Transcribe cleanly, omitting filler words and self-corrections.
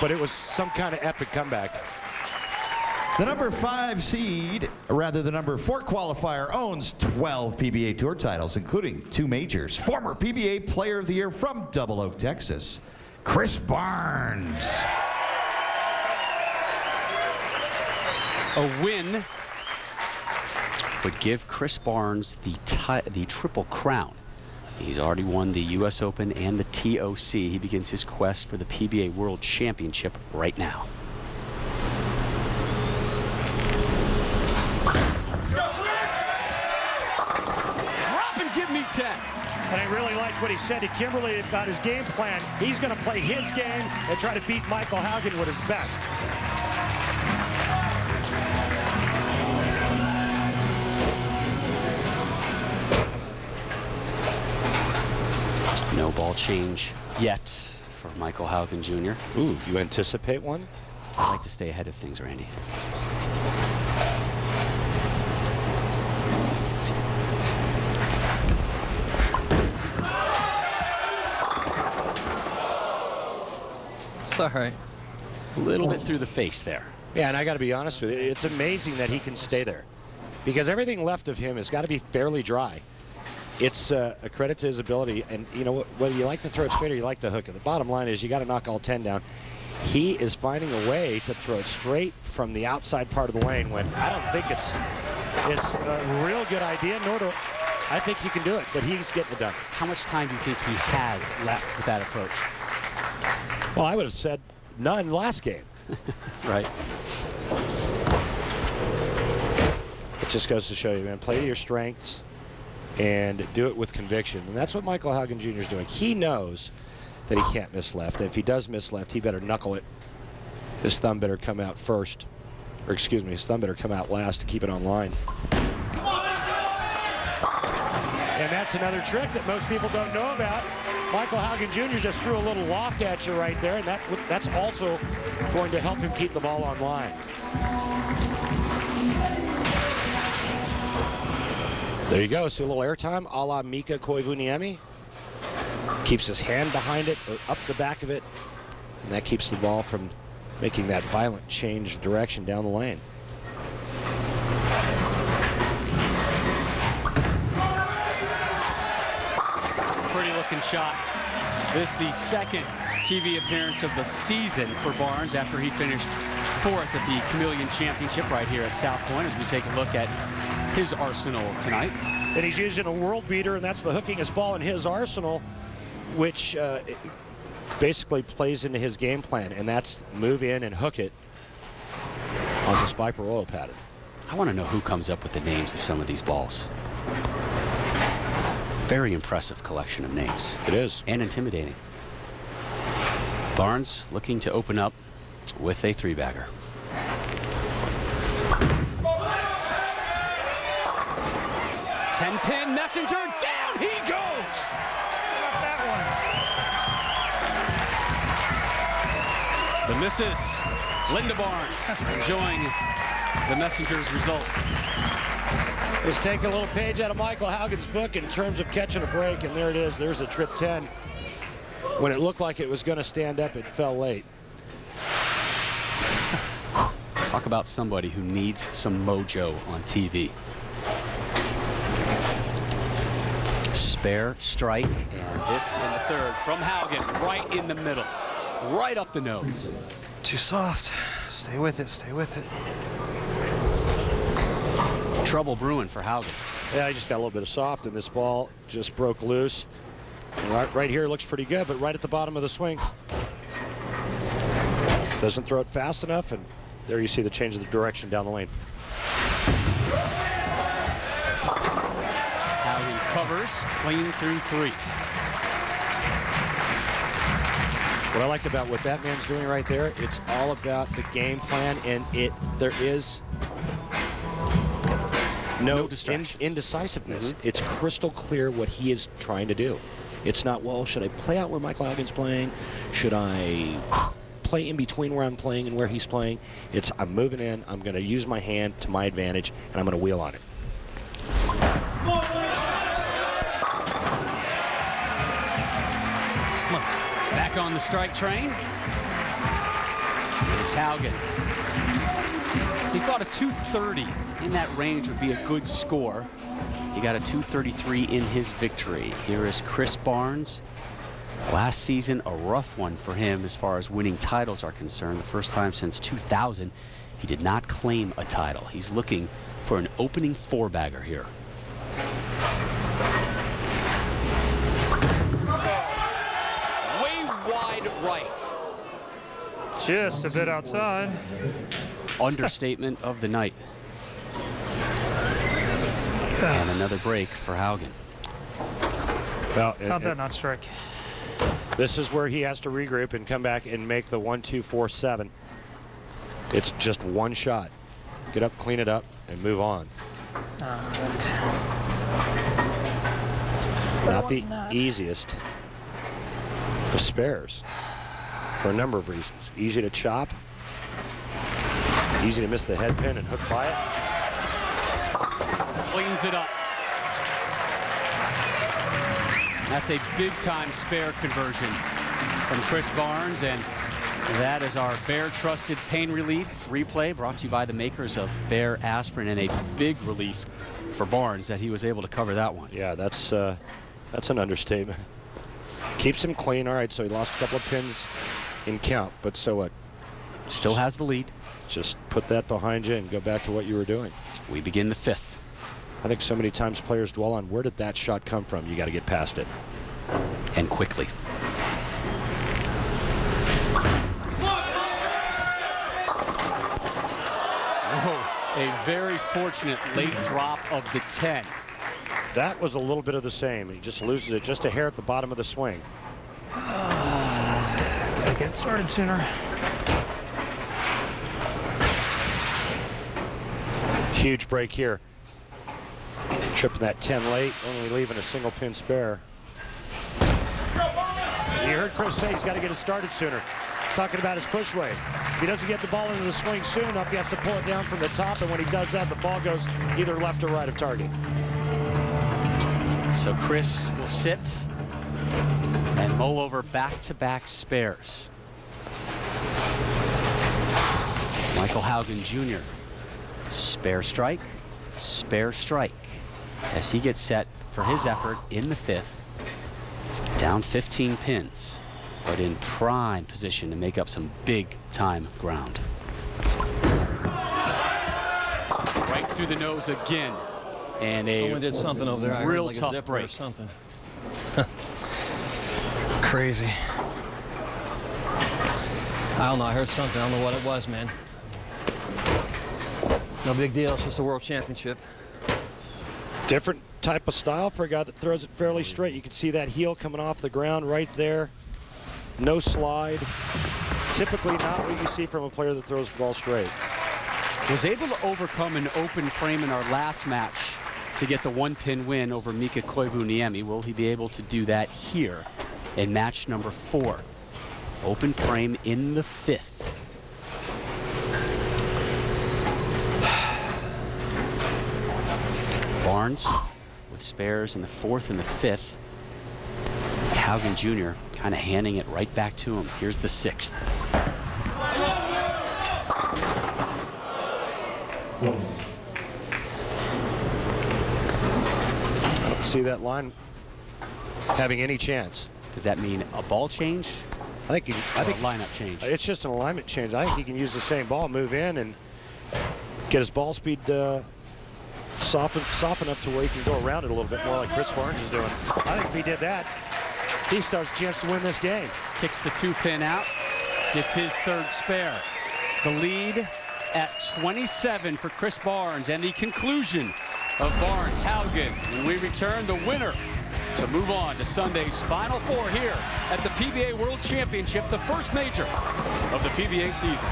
but it was some kind of epic comeback. The number 5 seed, rather the number 4 qualifier, owns 12 PBA Tour titles, including 2 majors. Former PBA Player of the Year from Double Oak, Texas, Chris Barnes. A win would give Chris Barnes the Triple Crown. He's already won the US Open and the TOC. He begins his quest for the PBA World Championship right now. Drop and give me 10. And I really liked what he said to Kimberly about his game plan. He's going to play his game and try to beat Michael Haugen with his best. No ball change yet for Michael Haugen Jr. Ooh, you anticipate one? I like to stay ahead of things, Randy. It's all right. A little bit through the face there. Yeah, and I got to be honest with you, it's amazing that he can stay there, because everything left of him has got to be fairly dry. It's a credit to his ability, and you know, whether you like to throw it straight or you like to hook it, the bottom line is you got to knock all 10 down. He is finding a way to throw it straight from the outside part of the lane when I don't think it's a real good idea, nor do I think he can do it, but he's getting it done. How much time do you think he has left with that approach? Well, I would have said none last game. Right. It just goes to show you, man, play to your strengths and do it with conviction. And that's what Michael Haugen Jr. is doing. He knows that he can't miss left. And if he does miss left, he better knuckle it. His thumb better come out first. Or excuse me, his thumb better come out last to keep it on line. And that's another trick that most people don't know about. Michael Haugen Jr. just threw a little loft at you right there, and that's also going to help him keep the ball on line. There you go. See a little airtime a la Mika Koivuniemi. Keeps his hand behind it, or up the back of it, and that keeps the ball from making that violent change of direction down the lane. Pretty looking shot. This is the second TV appearance of the season for Barnes after he finished 4th at the Chameleon Championship right here at South Point, as we take a look at his arsenal tonight. And he's using a world beater, and that's the hookingest ball in his arsenal, which basically plays into his game plan, and that's move in and hook it on this Viper oil pattern. I want to know who comes up with the names of some of these balls. Very impressive collection of names. It is. And intimidating. Barnes looking to open up with a 3-bagger. Ten-pin Messenger, down he goes! That The missus, Linda Barnes, enjoying the Messenger's result. Let's take a little page out of Michael Haugen's book in terms of catching a break, and there it is. There's a trip 10. When it looked like it was going to stand up, it fell late. Talk about somebody who needs some mojo on TV. Spare strike, and this in the 3rd from Haugen, right in the middle, right up the nose. Too soft. Stay with it. Stay with it. Trouble brewing for Haugen. Yeah, I just got a little bit of soft, and this ball just broke loose. And right here looks pretty good, but right at the bottom of the swing. Doesn't throw it fast enough, and there you see the change of the direction down the lane. Haugen covers, clean through 3. What I like about what that man's doing right there, it's all about the game plan, and there is no indecisiveness. It's crystal clear what he is trying to do. It's not, well, should I play out where Michael Haugen's playing? Should I play in between where I'm playing and where he's playing? It's, I'm moving in, I'm going to use my hand to my advantage, and I'm going to wheel on it. Back on the strike train. Here's Haugen. He thought a 230 in that range would be a good score. He got a 233 in his victory. Here is Chris Barnes. Last season, a rough one for him as far as winning titles are concerned. The first time since 2000, he did not claim a title. He's looking for an opening four-bagger here. Way wide right. Just a bit outside. Understatement of the night. And another break for Haugen. Well, How'd that not strike? This is where he has to regroup and come back and make the 1-2-4-7. It's just one shot. Get up, clean it up, and move on. Not the easiest of spares for a number of reasons. Easy to chop, easy to miss the head pin and hook by it. Cleans it up. That's a big-time spare conversion from Chris Barnes, and that is our Bear Trusted Pain Relief replay, brought to you by the makers of Bear Aspirin, and a big relief for Barnes that he was able to cover that one. Yeah, that's an understatement. Keeps him clean. All right, so he lost a couple of pins in count, but so what? Still has the lead. Just put that behind you and go back to what you were doing. We begin the fifth. I think so many times players dwell on where did that shot come from. You got to get past it. And quickly. Whoa, a very fortunate late drop of the 10. That was a little bit of the same. He just loses it just a hair at the bottom of the swing. Gotta get started sooner. Huge break here. Tripping that 10 late, only leaving a single pin spare. You heard Chris say he's got to get it started sooner. He's talking about his push weight. If he doesn't get the ball into the swing soon enough, he has to pull it down from the top, and when he does that, the ball goes either left or right of target. So Chris will sit and mull over back-to-back spares. Michael Haugen Jr. Spare strike, as he gets set for his effort in the fifth. Down 15 pins, but in prime position to make up some big-time ground. Right through the nose again. And Someone did something over there. I heard real like a tough zipper break. or something. Crazy. I don't know. I heard something. I don't know what it was, man. No big deal. It's just a world championship. Different type of style for a guy that throws it fairly straight. You can see that heel coming off the ground right there. No slide. Typically not what you see from a player that throws the ball straight. Was able to overcome an open frame in our last match to get the one-pin win over Mika Koivu-Niemi. Will he be able to do that here in match number 4? Open frame in the fifth. Barnes with spares in the fourth and the fifth. Haugen Jr. kind of handing it right back to him. Here's the sixth. I don't see that line having any chance. Does that mean a ball change? I think a lineup change. It's just an alignment change. I think he can use the same ball, move in, and get his ball speed soft enough to where he can go around it a little bit more like Chris Barnes is doing. I think if he did that, he still has a chance to win this game. Kicks the 2-pin out, gets his third spare. The lead at 27 for Chris Barnes, and the conclusion of Barnes Haugen. When we return, the winner to move on to Sunday's Final Four here at the PBA World Championship, the first major of the PBA season.